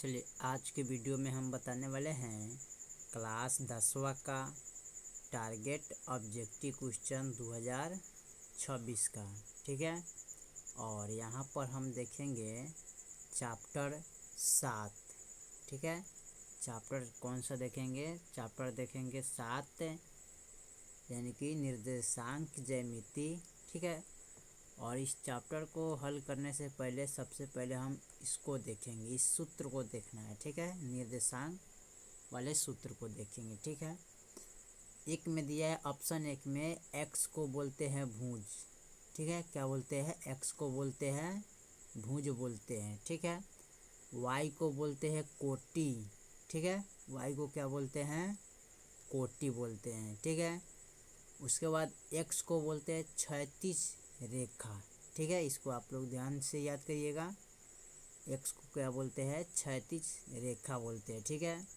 चलिए आज के वीडियो में हम बताने वाले हैं क्लास 10वां का टारगेट ऑब्जेक्टिव क्वेश्चन 2026 का। ठीक है, और यहाँ पर हम देखेंगे चैप्टर 7। ठीक है, चैप्टर कौन सा देखेंगे? चैप्टर देखेंगे 7 यानी कि निर्देशांक ज्यामिति। ठीक है, और इस चैप्टर को हल करने से पहले सबसे पहले हम इसको देखेंगे, इस सूत्र को देखना है। ठीक है, निर्देशांक वाले सूत्र को देखेंगे। ठीक है, एक में दिया है ऑप्शन एक में x को बोलते हैं भुज। ठीक है, क्या बोलते हैं? x को बोलते हैं भुज बोलते हैं। ठीक है, y को बोलते हैं कोटि। ठीक है, y को क्या बोलते हैं? कोटि बोलते हैं। ठीक है, उसके बाद x को बोलते हैं क्षैतिज रेखा। ठीक है, इसको आप लोग ध्यान से याद करिएगा। x को क्या बोलते हैं? क्षैतिज रेखा बोलते हैं। ठीक है,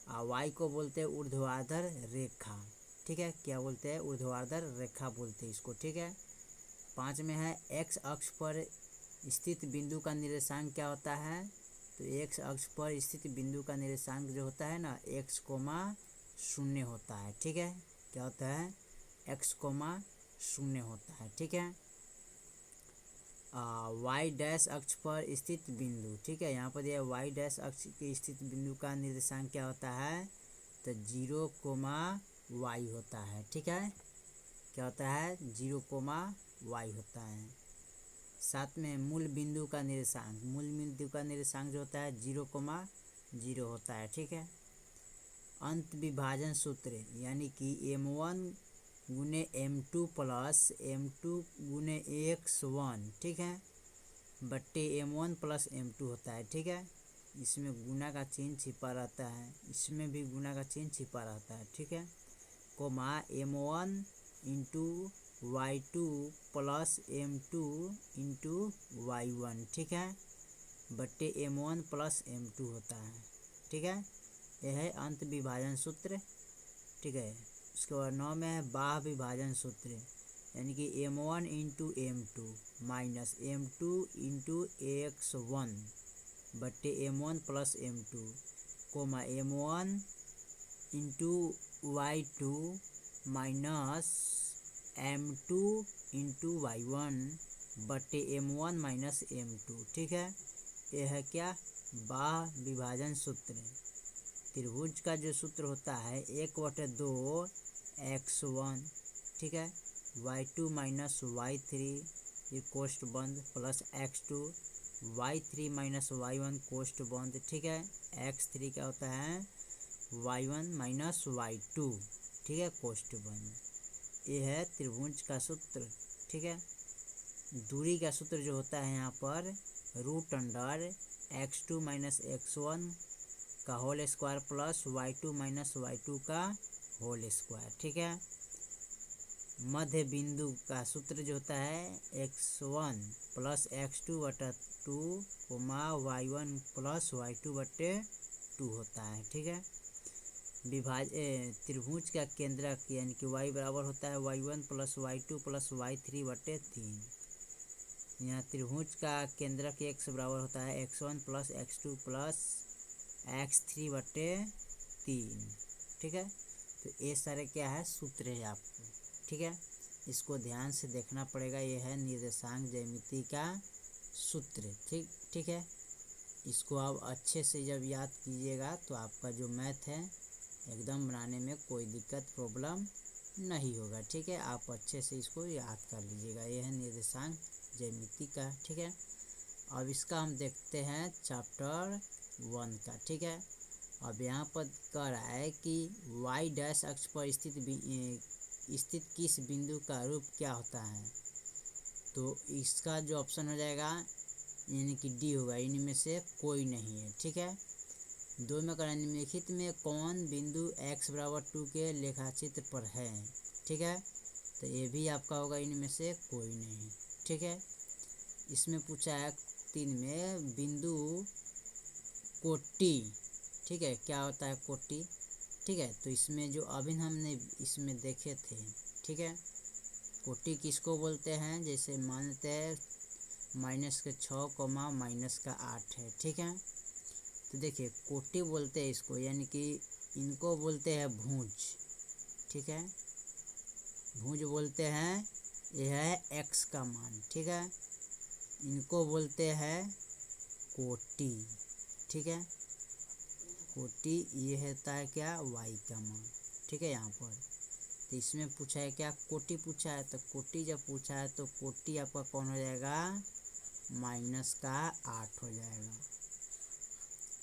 और y को बोलते हैं ऊर्ध्वाधर रेखा। ठीक है, क्या बोलते हैं? ऊर्ध्वाधर रेखा बोलते हैं इसको। ठीक है, 5 में है x अक्ष पर स्थित बिंदु का निर्देशांक क्या होता है? तो x अक्ष पर स्थित बिंदु का निर्देशांक जो होता है ना, x, 0 होता है। ठीक है, क्या होता है? x, 0 होता है। ठीक है, y डैश अक्ष पर स्थित बिंदु। ठीक है, यहाँ पर यह y डैश अक्ष के स्थित बिंदु का निर्देशांक क्या होता है? तो 0, y होता है। ठीक है, क्या होता है? 0, y होता है। साथ में मूल बिंदु का निर्देशांक, मूल बिंदु का निर्देशांक जो होता है 0, 0 होता है। ठीक है, अंत विभाजन सूत्र यानी कि m1 गुने m2 प्लस m2 गुने x1। ठीक है, बट्टे m1 प्लस m2 होता है। ठीक है, इसमें गुना का चिन्ह छिपा रहता है, इसमें भी गुना का चिन्ह छिपा रहता है। ठीक है, coma m1 into y2 plus m2 into y1। ठीक है, बट्टे m1 प्लस m2 होता है। ठीक है, यह है अंत विभाजन सूत्र। ठीक है, उसके बाद 9 में है बाह्य विभाजन सूत्र यानी कि m1 into m2 minus m2 into x1 बट्टे m1 plus m2 comma m1 into y2 minus m2 into y1 बट्टे m1 माइनस m2। ठीक है, यह है क्या? बाह्य विभाजन सूत्र। त्रिभुज का जो सूत्र होता है 1/2 x1। ठीक है, y2 माइनस y3 ये कोष्ठ बंद plus x2 y3 minus y1 कोष्ठ बंद। ठीक है, x3 क्या होता है? y1 minus y2। ठीक है, कोष्ठ बंद। ये है त्रिभुज का सूत्र। ठीक है, दूरी का सूत्र जो होता है यहाँ पर √अंडर x2 माइनस x1 का whole square plus y2 minus y2 का होल स्क्वायर। ठीक है, मध्य बिंदु का सूत्र जो होता है x1 plus x2/2 y1 plus y2/2 होता है। ठीक है, त्रिभुज का केंद्रक यानी कि y बराबर होता है y1 plus y2 plus y3/3। यहाँ त्रिभुज का केंद्रक x बराबर होता है x1 plus x2 plus x3/3। ठीक है, तो ये सारे क्या है? सूत्र है आपको। ठीक है, इसको ध्यान से देखना पड़ेगा। यह है निर्देशांक ज्यामिति का सूत्र। ठीक है, इसको आप अच्छे से जब याद कीजिएगा तो आपका जो मैथ है एकदम बनाने में कोई दिक्कत प्रॉब्लम नहीं होगा। ठीक है, आप अच्छे से इसको याद कर लीजिएगा। यह है निर्देशांक ज्यामिति का। ठीक है, अब इसका हम देखते हैं चैप्टर 1 का। ठीक है, अब यहाँ पर कह रहा है कि y डैश अक्ष पर स्थित किस बिंदु का रूप क्या होता है? तो इसका जो ऑप्शन हो जाएगा यानी कि डी होगा, इनमें से कोई नहीं है। ठीक है, 2 में कह निम्नलिखित में कौन बिंदु x बराबर 2 के लेखाचित्र पर है? ठीक है, तो ये भी आपका होगा, इनमें से कोई नहीं। ठीक है, इसमें पूछा है 3 में बिंदु कोटि। ठीक है, क्या होता है कोटि? ठीक है, तो इसमें जो अभी हमने इसमें देखे थे। ठीक है, कोटि किसको बोलते हैं? जैसे मानते हैं -6, -8 है। ठीक है, तो देखिए कोटि बोलते हैं इसको, यानी कि इनको बोलते हैं भुज, ठीक है, भुज बोलते हैं, यह है x का मान, ठीक है। इनको बोलते हैं कोटि, ठीक है, कोटि ये होता है क्या, y का मान, ठीक है। यहाँ पर तो इसमें पूछा है क्या, कोटि पूछा है, तो कोटि जब पूछा है तो कोटि आपका कौन हो जाएगा, -8 हो जाएगा।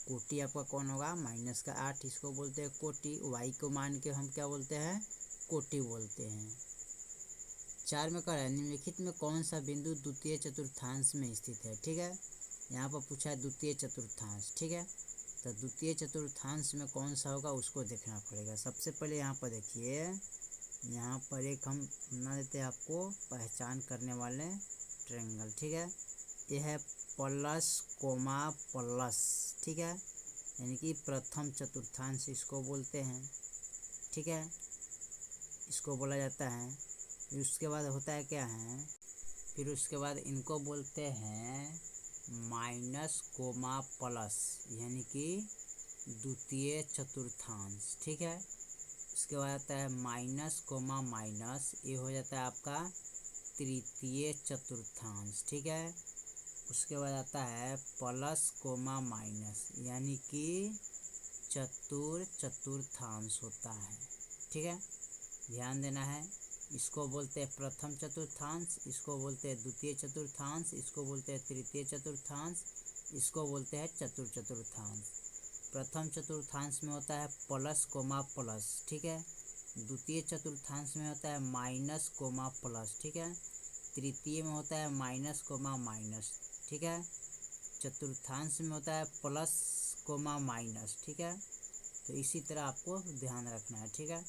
कोटि आपका कौन होगा, -8, इसको बोलते हैं कोटि। y को मान के हम क्या बोलते हैं, कोटि बोलते हैं। 4 में कह रहा है निम्नलिखित में कौन सा बिंदु द्वितीय चतुर्थांश में स्थित है, ठीक है। यहाँ पर पूछा है द्वितीय चतुर्थांश, ठीक है। तो द्वितीय चतुर्थांश में कौन सा होगा उसको देखना पड़ेगा। सबसे पहले यहाँ पर देखिए, यहाँ पर एक हम बना देते हैं आपको पहचान करने वाले ट्रायंगल, ठीक है। यह है प्लस कोमा प्लस, ठीक है, यानी कि प्रथम चतुर्थांश इसको बोलते हैं, ठीक है, इसको बोला जाता है। फिर उसके बाद होता है क्या है, फिर उसके बाद इनको बोलते हैं माइनस कोमा प्लस, यानी कि द्वितीय चतुर्थांश, ठीक है। उसके बाद आता है माइनस कोमा माइनस, ये हो जाता है आपका तृतीय चतुर्थांश, ठीक है। उसके बाद आता है प्लस कोमा माइनस, यानी कि चतुर्थांश होता है, ठीक है, ध्यान देना है। इसको बोलते हैं प्रथम चतुर्थांश, इसको बोलते हैं द्वितीय चतुर्थांश, इसको बोलते हैं तृतीय चतुर्थांश, इसको बोलते हैं चतुर्थांश। प्रथम चतुर्थांश में होता है प्लस कोमा प्लस, ठीक है। द्वितीय चतुर्थांश में होता है माइनस कोमा प्लस, ठीक है। तृतीय में होता है माइनस कोमा माइनस, ठीक है। चतुर्थांश में होता है प्लस कोमा माइनस, ठीक है। तो इसी तरह आपको ध्यान रखना है, ठीक है।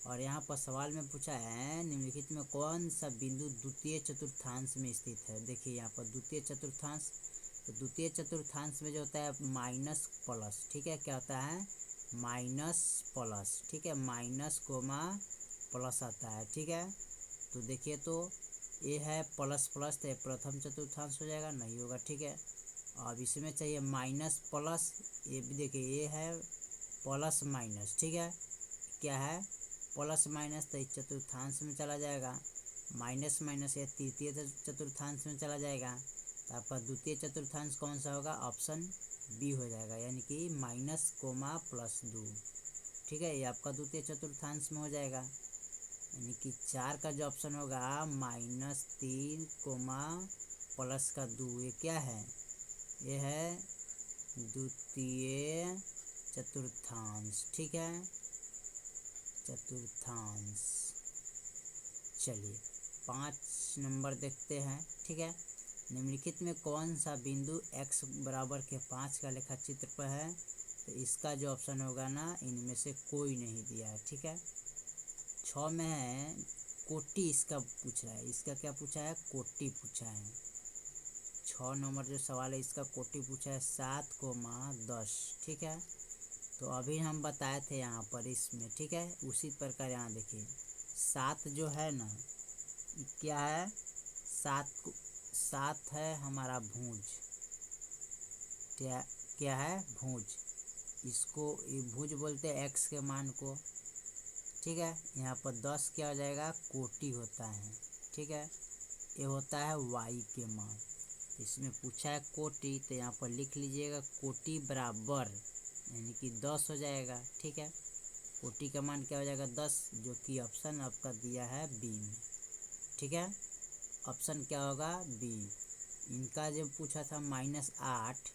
और यहाँ पर सवाल में पूछा है निम्नलिखित में कौन सा बिंदु द्वितीय चतुर्थांश में स्थित है। देखिए यहाँ पर द्वितीय चतुर्थांश, तो द्वितीय चतुर्थांश में जो होता है माइनस प्लस, ठीक है, क्या होता है माइनस प्लस, ठीक है, माइनस कोमा प्लस आता है, ठीक है। तो देखिए तो ये है प्लस प्लस, तो प्रथम चतुर्थांश हो जाएगा, नहीं होगा, ठीक है। अब इसमें चाहिए माइनस प्लस, ये भी देखिए ये है प्लस माइनस, ठीक है, क्या है प्लस माइनस, तो चतुर्थांश में चला जाएगा, माइनस माइनस ये तृतीय चतुर्थांश में चला जाएगा। तो आपका द्वितीय चतुर्थांश कौन सा होगा, ऑप्शन बी हो जाएगा, यानी कि माइनस कोमा प्लस 2, ठीक है, ये आपका द्वितीय चतुर्थांश में हो जाएगा। यानी कि 4 का जो ऑप्शन होगा -3 कोमा प्लस का 2, ये क्या है, ये है द्वितीय चतुर्थांश, ठीक है, चतुर्थांश। चलिए 5 नंबर देखते हैं, ठीक है। निम्नलिखित में कौन सा बिंदु x बराबर के 5 का लेखा चित्र पर है, तो इसका जो ऑप्शन होगा ना, इनमें से कोई नहीं दिया है, ठीक है। 6 में है कोटि, इसका पूछ रहा है, इसका क्या पूछा है, कोटि पूछा है। 6 नंबर जो सवाल है इसका कोटि पूछा है 7,10, ठीक है। तो अभी हम बताए थे यहाँ पर इसमें, ठीक है, उसी प्रकार यहाँ देखिए 7 जो है ना, क्या है, 7 है हमारा भुज, क्या है भुज, इसको भुज बोलते हैं x के मान को, ठीक है। यहाँ पर 10 क्या हो जाएगा, कोटि होता है, ठीक है, ये होता है y के मान। इसमें पूछा है कोटि, तो यहाँ पर लिख लीजिएगा कोटि बराबर, यानी कि 10 हो जाएगा, ठीक है। कोटि का मान क्या हो जाएगा 10, जो कि ऑप्शन आपका दिया है बी में, ठीक है। ऑप्शन क्या होगा बी। इनका जब पूछा था -8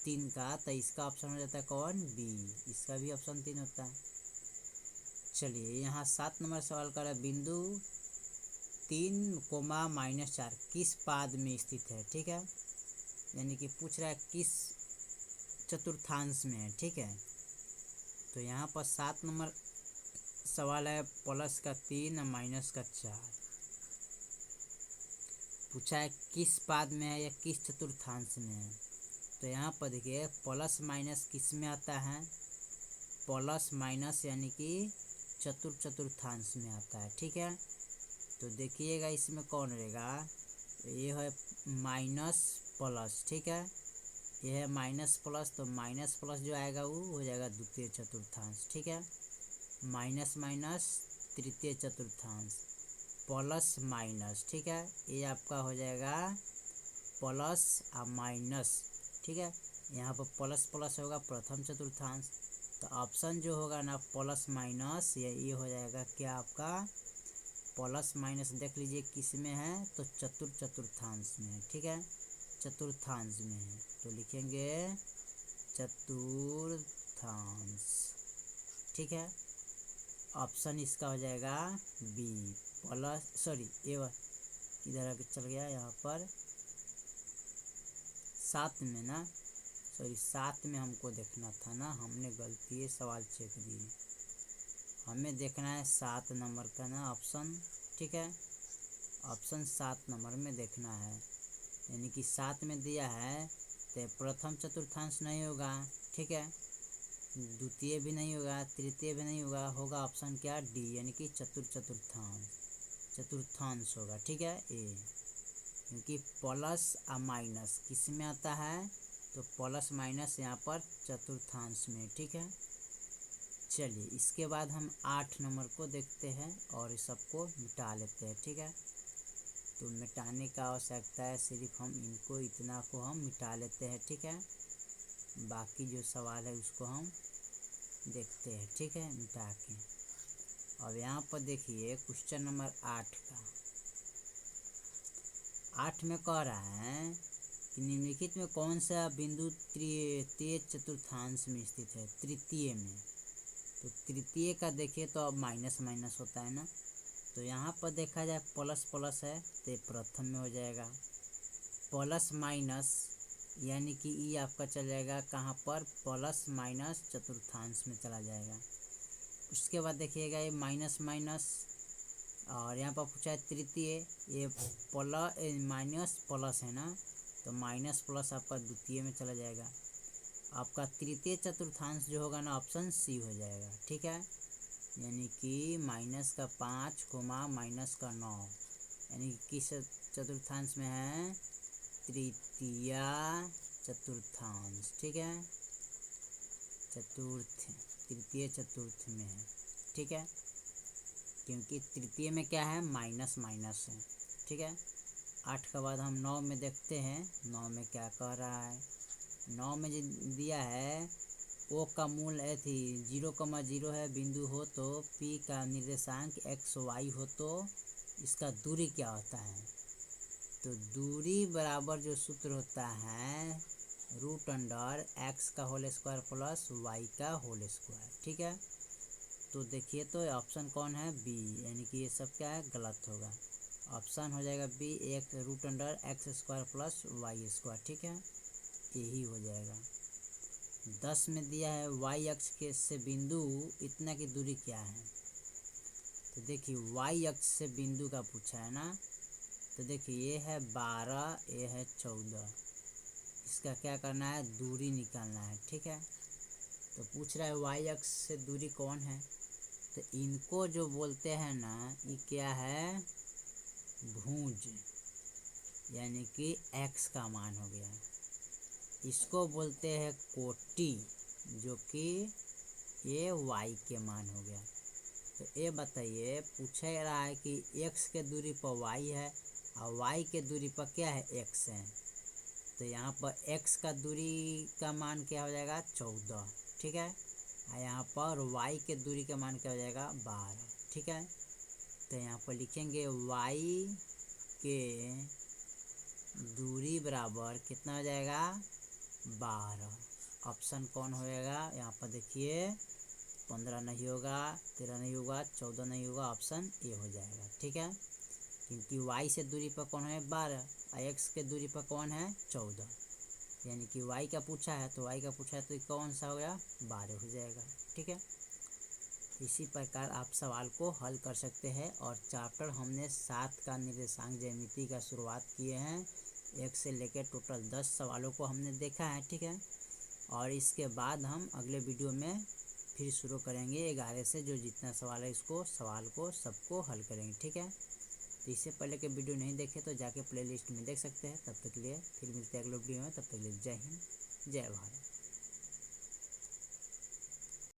3 का, तो इसका ऑप्शन हो जाता है कौन, बी, इसका भी ऑप्शन 3 होता है। चलिए यहाँ 7 नंबर सवाल कर रहा है बिंदु 3,-4 किस पाद में स्थित है, ठीक है, यानी कि पूछ रहा है किस चतुर्थांश में है, ठीक है। तो यहाँ पर 7 नंबर सवाल है प्लस का 3 और माइनस का 4, पूछा है किस पाद में है या किस चतुर्थांश में है। तो यहाँ पर देखिए प्लस माइनस किस में आता है, प्लस माइनस यानी कि चतुर्थांश में आता है, ठीक है। तो देखिएगा इसमें कौन रहेगा, ये है माइनस प्लस, ठीक है, ये है माइनस प्लस, तो माइनस प्लस जो आएगा वो हो जाएगा द्वितीय चतुर्थांश, ठीक है। माइनस माइनस तृतीय चतुर्थांश, प्लस माइनस, ठीक है। ये आपका हो जाएगा प्लस और माइनस, ठीक है। यहाँ पर प्लस प्लस होगा प्रथम चतुर्थांश, तो ऑप्शन जो होगा ना प्लस माइनस, ये हो जाएगा क्या आपका प्लस माइनस। देख लीजिए किस में है, तो चतुर्थांश में है, ठीक है। चतुर्थांश में है तो लिखेंगे चतुर्थांश, ठीक है। ऑप्शन इसका हो जाएगा बी प्लस, सॉरी ए किधर आगे चल गया, यहाँ पर 7 में ना, सॉरी 7 में हमको देखना था ना, हमने गलती है सवाल चेक दिए। हमें देखना है 7 नंबर का ना ऑप्शन, ठीक है। ऑप्शन 7 नंबर में देखना है, यानी कि 7 में दिया है तो प्रथम चतुर्थांश नहीं होगा, ठीक है। द्वितीय भी नहीं होगा, तृतीय भी नहीं होगा, होगा ऑप्शन क्या डी, यानी कि चतुर्थांश होगा, ठीक है। ए क्योंकि प्लस और माइनस किस में आता है, तो प्लस माइनस यहाँ पर चतुर्थांश में, ठीक है। चलिए इसके बाद हम 8 नंबर को देखते हैं और इस सबको मिटा लेते हैं, ठीक है। तो मिटाने का आवश्यकता है, सिर्फ हम इनको इतना को हम मिटा लेते हैं, ठीक है। बाकी जो सवाल है उसको हम देखते हैं, ठीक है, मिटा के। अब यहाँ पर देखिए क्वेश्चन नंबर 8 का, 8 में कह रहा है कि निम्नलिखित में कौन सा बिंदु तृतीय चतुर्थांश में स्थित है, तृतीय में। तो तृतीय का देखिए तो अब माइनस माइनस होता है ना, तो यहाँ पर देखा जाए प्लस प्लस है तो प्रथम में हो जाएगा, प्लस माइनस यानी कि ई आपका चल जाएगा कहाँ पर, प्लस माइनस चतुर्थांश में चला जाएगा। उसके बाद देखिएगा ये माइनस माइनस, और यहाँ पर पूछा है तृतीय, ये माइनस प्लस है ना, तो माइनस प्लस आपका द्वितीय में चला जाएगा। आपका तृतीय चतुर्थांश जो होगा ना ऑप्शन सी हो जाएगा, ठीक है। यानी कि माइनस का 5 कोमा माइनस का 9, यानी कि किस चतुर्थांश में है, तृतीय चतुर्थांश, ठीक है। तृतीय चतुर्थ में है, ठीक है। क्योंकि तृतीय में क्या है, माइनस माइनस है, ठीक है। 8 के बाद हम 9 में देखते हैं, 9 में क्या कह रहा है। 9 में जो दिया है ओ का मूल थी 0,0 है बिंदु हो तो पी का निर्देशांक एक्स वाई हो तो इसका दूरी क्या होता है। तो दूरी बराबर जो सूत्र होता है √एक्स का होल स्क्वायर प्लस वाई का होल स्क्वायर, ठीक है। तो देखिए तो ऑप्शन कौन है, बी, यानी कि ये सब क्या है, गलत होगा। ऑप्शन हो जाएगा बी, एक √x square plus y square, ठीक है, यही हो जाएगा। 10 में दिया है वाई अक्ष के से बिंदु इतना की दूरी क्या है। तो देखिए वाई अक्ष से बिंदु का पूछा है ना, तो देखिए ये है 12, ये है 14, इसका क्या करना है, दूरी निकालना है, ठीक है। तो पूछ रहा है वाई अक्ष से दूरी कौन है, तो इनको जो बोलते हैं ना ये क्या है, भुज, यानी कि एक्स का मान हो गया। इसको बोलते हैं कोटि, जो कि ये वाई के मान हो गया। तो ये बताइए पूछ रहा है कि एक्स के दूरी पर वाई है और वाई के दूरी पर क्या है, एक्स है। तो यहाँ पर एक्स का दूरी का मान क्या हो जाएगा, 14, ठीक है। और यहाँ पर वाई के दूरी का मान क्या हो जाएगा, 12, ठीक है। तो यहाँ पर लिखेंगे वाई के दूरी बराबर कितना हो जाएगा, 12। ऑप्शन कौन होएगा, यहाँ पर देखिए 15 नहीं होगा, 13 नहीं होगा, 14 नहीं होगा, ऑप्शन ए हो जाएगा, ठीक है। क्योंकि वाई से दूरी पर कौन है, 12, और एक्स के दूरी पर कौन है, 14, यानी कि वाई का पूछा है तो वाई का पूछा है तो कौन सा हो गया, 12 हो जाएगा, ठीक है। इसी प्रकार आप सवाल को हल कर सकते हैं। और चैप्टर हमने 7 का निर्देशांक ज्यामिति का शुरुआत किए हैं, 1 से लेकर टोटल 10 सवालों को हमने देखा है, ठीक है। और इसके बाद हम अगले वीडियो में फिर शुरू करेंगे 11 से, जो जितना सवाल है इसको सवाल को सबको हल करेंगे, ठीक है। तो इससे पहले के वीडियो नहीं देखे तो जाके प्लेलिस्ट में देख सकते हैं। तब तक के लिए फिर मिलते हैं अगले वीडियो में, तब तक के लिए जय हिंद। जय भारत।